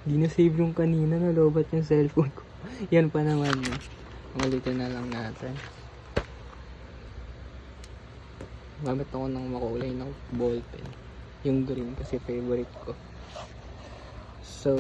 Di na save yung kanina, nalobat yung cellphone ko. Yan pa naman yun. Ulitin na lang natin. Gamit ako ng makulay ng ballpen. Yung green kasi favorite ko. So,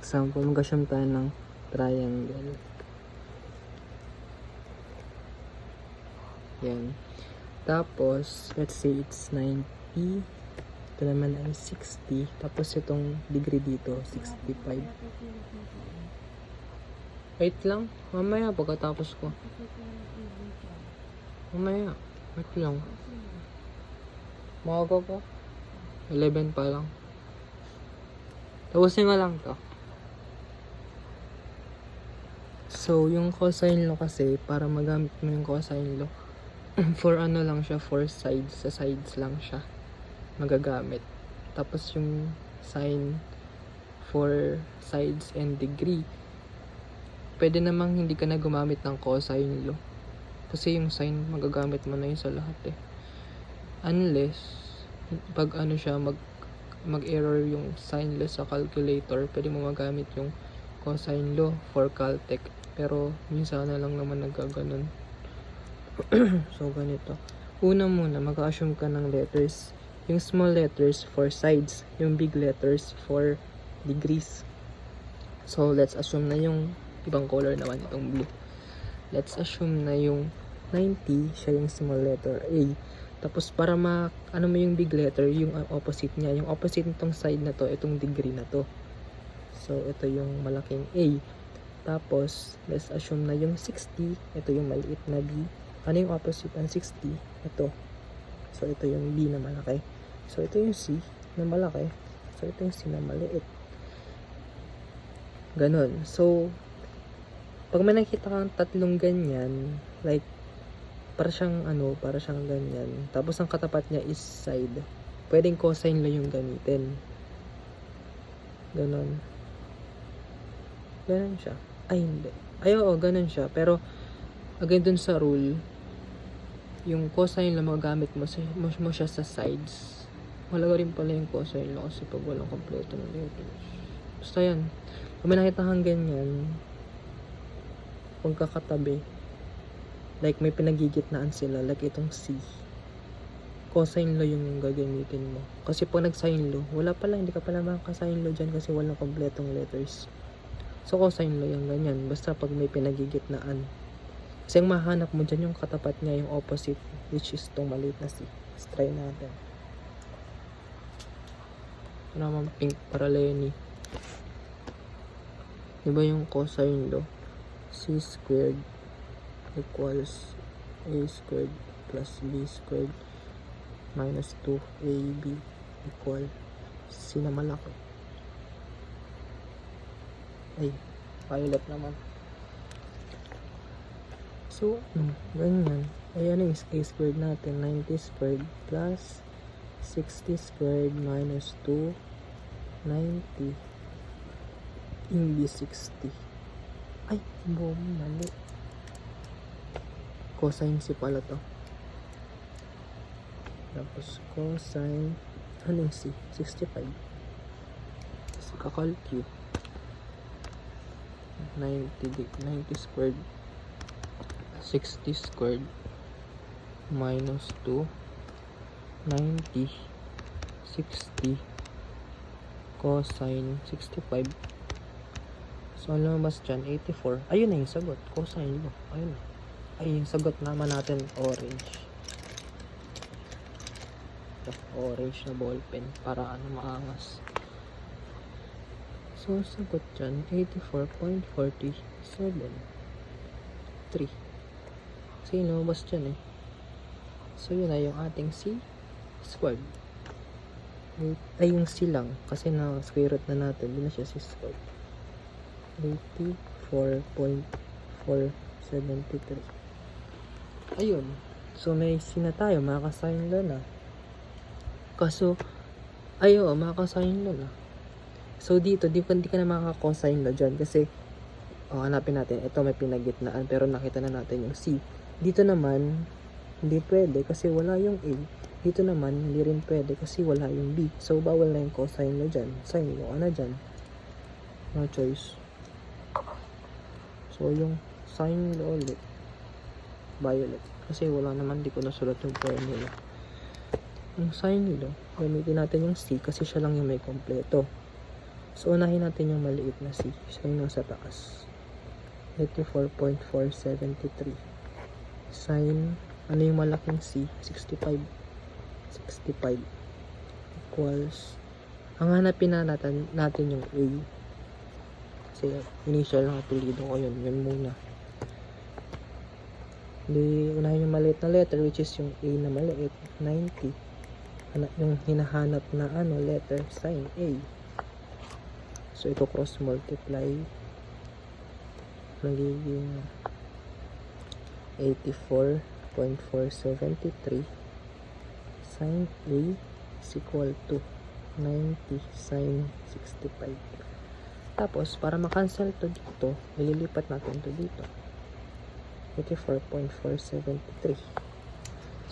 example, mag-assume tayo ng triangle. Yan. Tapos, let's say it's 90. Ito naman ay 60. Tapos itong degree dito, 65. Wait lang. Mamaya pagkatapos ko. Mamaya. Wait lang. Maaga pa. 11 pa lang. Tapusin nga lang to. So, yung cosine law kasi, para magamit mo yung cosine law, for ano lang siya, for sides. Sa sides lang siya magagamit. Tapos yung sine for sides and degree, pwede namang hindi ka na gumamit ng cosine law. Kasi yung sine, magagamit mo na yun sa lahat eh. Unless, pag ano siya, mag-error yung sine law sa calculator, pwede mo magamit yung cosine law for Caltech. Pero, minsan na lang naman nagkaganon. So, ganito. Una muna, mag-assume ka ng letters. Yung small letters for sides, yung big letters for degrees. So, let's assume na yung ibang color naman, itong blue. Let's assume na yung 90, siya yung small letter A. Tapos, para ano mo yung big letter, yung opposite niya. Yung opposite nitong side na to, itong degree na to. So, ito yung malaking A. Tapos, let's assume na yung 60, ito yung maliit na B. Ano yung opposite ng 60? Ito. So, ito yung B na malaki. So, ito yung C na malaki. So, ito yung C na maliit. Ganon. So, pag may nakita kang tatlong ganyan, like, para siyang ganyan. Tapos, ang katapat niya is side. Pwedeng cosine lang yung gamitin. Ganon. Ganon siya. Ay, hindi. Ay, oo, ganon siya. Pero, again dun sa rule, yung cosine lang magamit mo siya sa sides. Malaga rin pala yung cosine lang kasi pag walang kompleto ng letters. Basta yan. Kung may nakita kang ganyan, pagkakatabi, like may pinagigitnaan sila, like itong C, cosine law yung gagamitin mo. Kasi pag nag-sine law, wala pala, hindi ka pala makaka-sine law dyan kasi walang kompletong letters. So, cosine law yung ganyan. Basta pag may pinagigitnaan. Kasi ang mahanap mo dyan yung katapat niya, yung opposite, which is itong maliit na C. Let's try natin. Ito naman pink para Lenny. Diba yung cosine law? C squared equals A squared plus B squared minus 2AB equal C na malaki. Ay, violet naman. So, ganyan. Ay, ano yung A squared natin? 90 squared plus 60 squared minus 2, 90. Yung B60. Ay, mali. Cosine C pala to. Tapos, cosine, ano yung C? 65. Kasi kakalcute. 90 squared 60 squared minus 2 90 60 cosine 65. So, ano mas dyan? 84. Ayun na yung sagot. Cosine mo. Ayun na. Ay, yung sagot naman natin, orange. Ito, orange na ballpen. Para ano, maangas. So, sagot dyan, 84.47. 3. Kasi lumabas dyan eh. So, yun na yung ating C squared. Ay, yung C lang. Kasi na square root na natin. Hindi na siya C squared. 84.473. Ayun. So, may C na tayo. Makaka-sign law na. Kaso, ayo, makaka-sign law na. So, dito, di ka na makaka-cosine law dyan. Kasi, hanapin natin. Ito may pinagitnaan. Pero nakita na natin yung C. Dito naman, hindi pwede kasi wala yung A. Dito naman, hindi rin pwede kasi wala yung B. So, bawal na yung cosine law dyan. Sine law ka na dyan. No choice. So, yung sine law ulit. Violet. Kasi wala naman, di ko nasulat yung formula. Yung sine law, gamitin natin yung C kasi siya lang yung may kompleto. So, unahin natin yung maliit na C. Siya yung nasa taas. 84.473. Sine, ano yung malaking C? 65 equals, ang hanapin na natin yung A. Kasi initial ng apelido ko yun muna. Di, unahin yung maliit na letter, which is yung A na maliit, 90. Yung hinahanap na letter, sine A. So, ito cross multiply, magiging 84.473 sine A is equal to 90 sine 65. Tapos, para makancel to dito, ililipat natin to dito. 84.473.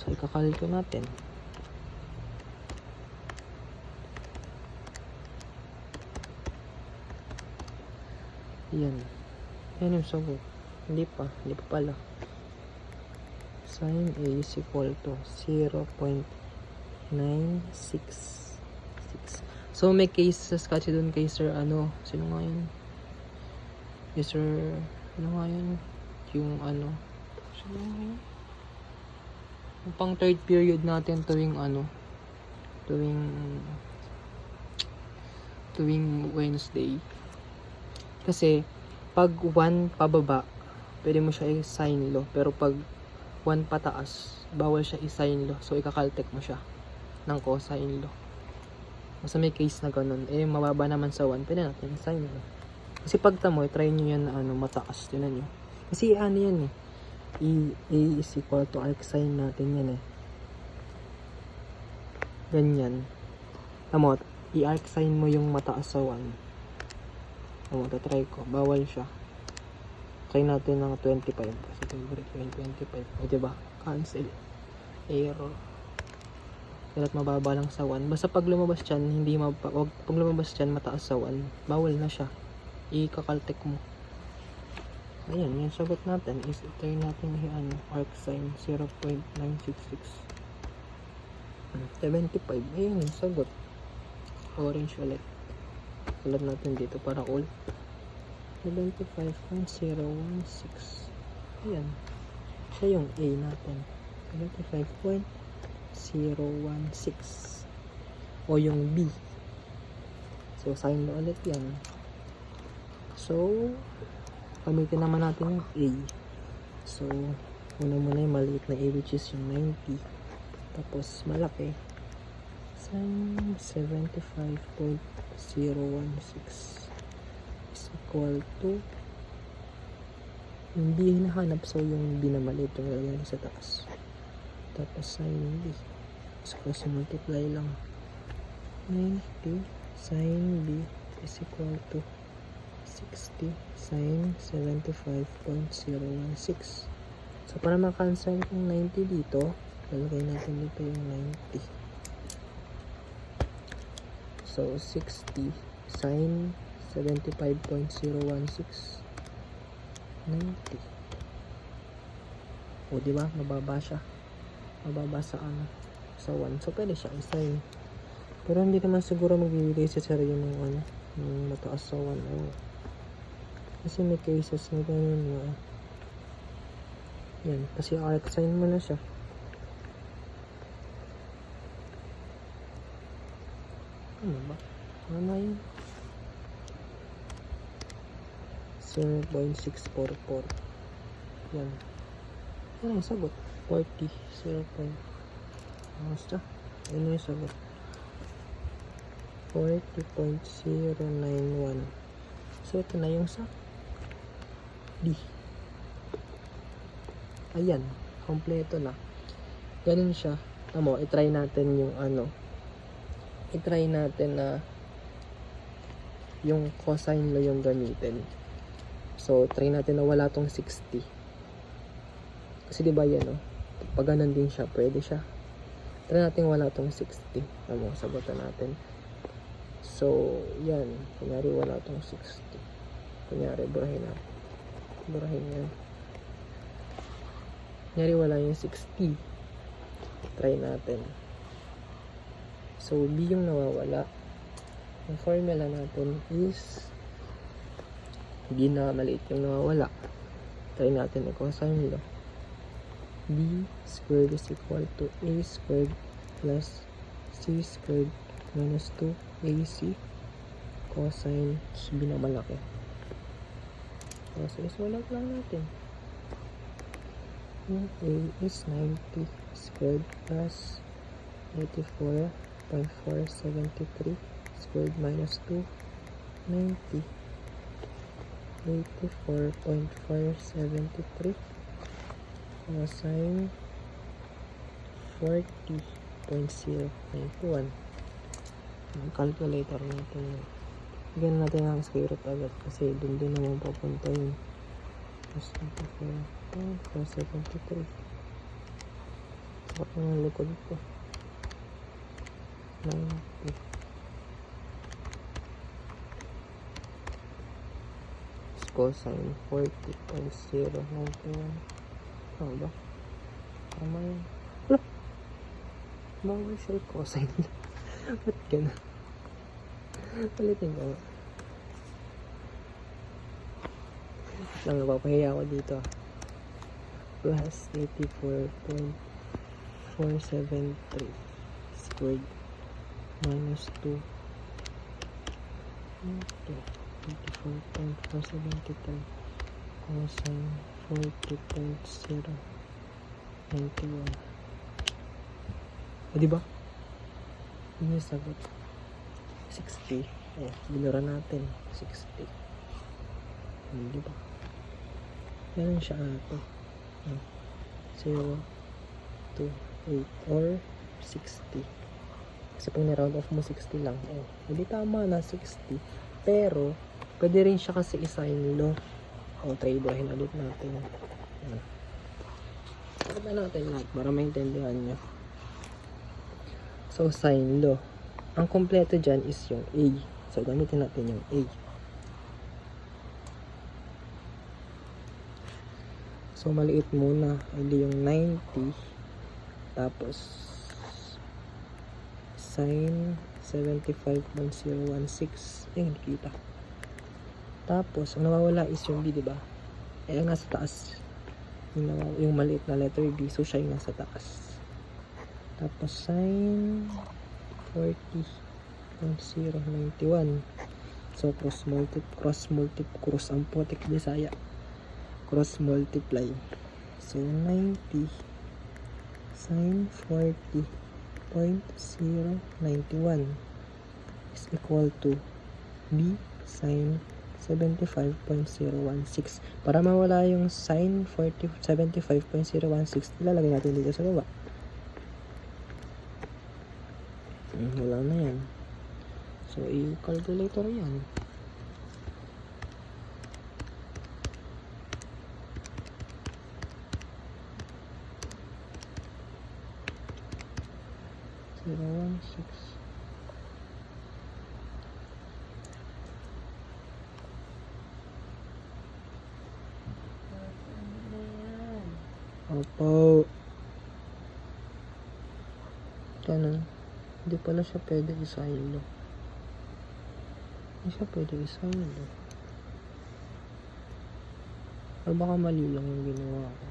So, ikakalko natin. Yan. Yan yung sagot. Hindi pa pala. Sine A is equal to 0.966. So, may case sa sketch doon kay Sir, sino nga yun? Yes, Sir, ano nga yun? Yung sino nga yun? Yung pang third period natin tuwing Wednesday. Kasi, pag 1 pababa, pwede mo siya i-sine law. Pero pag 1 pataas, bawal siya i-sine law. So, ikakaltek mo siya ng cosine law. Basta may case na ganun. Mababa naman sa 1, pwede natin i-sine law. Kasi pag tamo, try nyo yan na mataas. Tinan nyo. Kasi yan A is equal to arc sine natin yan Ganyan. Tamo, i-arc sine mo yung mataas sa 1. Tamo, tatry ko. Bawal siya. Try natin ng 25. Kasi favorite ko yung 25. O, diba? Cancel. Error. Kailangan mababa lang sa 1. Basta pag lumabas dyan, pag lumabas dyan, mataas sa 1. Bawal na siya. Ikakaltek mo. Ayan, yung sagot natin is try natin arc sine 0.966. 75. Ayan yung sagot. Orange ulit. Alam natin dito para all. 75.016. Ayan. Siya yung A natin. 75.016. O yung B. So, sine na ulit yan. So, gamitin naman natin yung A. So, una muna yung maliit na A, which is yung 90. Tapos, malaki. Sine 75.016 is equal to yung B hinahanap. So, yung B na maliit yung lalagyan sa taas. Tapos, sine B. So, cross multiply lang. 90 sine B is equal to 60 sine 75.016. So, para makancel yung 90 dito, lalagay natin dito yung 90. So, 60 sine 75.016. 90. O, diba? Mababa siya. Mababa sa sa 1. So, pwede siya i-sine. Pero hindi naman siguro magbibigay sa sarili ng ng mataas sa 1. Kasi may cases na ganyan yan. Kasi arc sine mo na siya. Ano ba? Ano na yun? 0.644. Yan. Yan ang sagot. 40. 0. Basta. Yan yung sagot. 40.091. So, ito na yung sa D. Ayan. Kompleto na. Ganun siya. Tamo, itry natin yung itry natin na yung cosine law yung gamitin. So, try natin na wala tong 60. Kasi diba yan, pag ganun din siya, pwede siya. Try natin wala tong 60. Ano, sagutan natin. So, yan. Kunyari wala tong 60. Kunyari, burahin natin. Burahin yan. Kunyari wala yung 60. Try natin. So, B yung nawawala. Ang formula natin is B na maliit yung nawawala. Try natin i-cosine law. B squared is equal to A squared plus C squared minus 2AC cosine B na malaki. So, isulat lang natin. Yung A is 90 squared plus 84.473 squared minus 2, 90. 84.473 cosine 40.091. Ang calculator natin yun. Bigyan natin ang square root agad kasi dun din naman papunta yun. Plus 84.473. Sakot naman likod ko. 90. Cosine 40.091. Ano ba? Tama yun. Wala! Bawal siya cosine. Ba't gano'n? Palitin ko. Lang napapahiya ako dito. Plus 84.473 squared minus 2. Okay. 84.473 cosine 40.091. O diba? Yun yung sagot. 60. Binura natin. 60. Diba? Ganun siya ito. 0, 2, 8 or 60. Kasi pag ni-round off mo 60 lang. Hindi tama na 60. Pero pwede rin siya kasi i-sine law. Try ibrahin ulit natin. Pagkat na natin lahat para maintindihan nyo. So, sine law. Ang kompleto dyan is yung A. So, gamitin natin yung A. So, maliit muna. Hindi yung 90. Tapos, sine 75.016. Hindi kita. Tapos, ang nawawala is yung B, diba? Ang nasa taas. Yung maliit na letter B. So, siya yung nasa taas. Tapos, sine 40.091. So, cross ang potik Bisaya. Cross multiply. So, 90 sine 40.091 is equal to B sine 75.016. Para mawala yung sine 75.016, ilalagay natin dito sa baba. Wala na yan. So, i-calculator yan. Opo. Ganun. Hindi pala siya pwede isaylo. Hindi siya pwede isaylo. Or baka mali lang yung ginawa ko.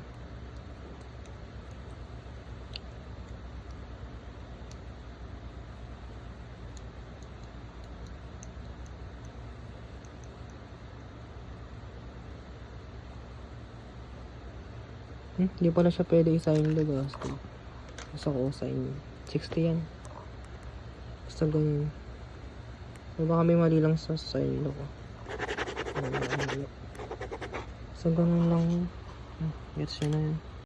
Hindi pala siya pwede isaylo basta. Basta ko sign 60 yan. Basta ganyan. So, baka may mali lang sa sign ko. Basta ganun lang. Gets nyo na yan.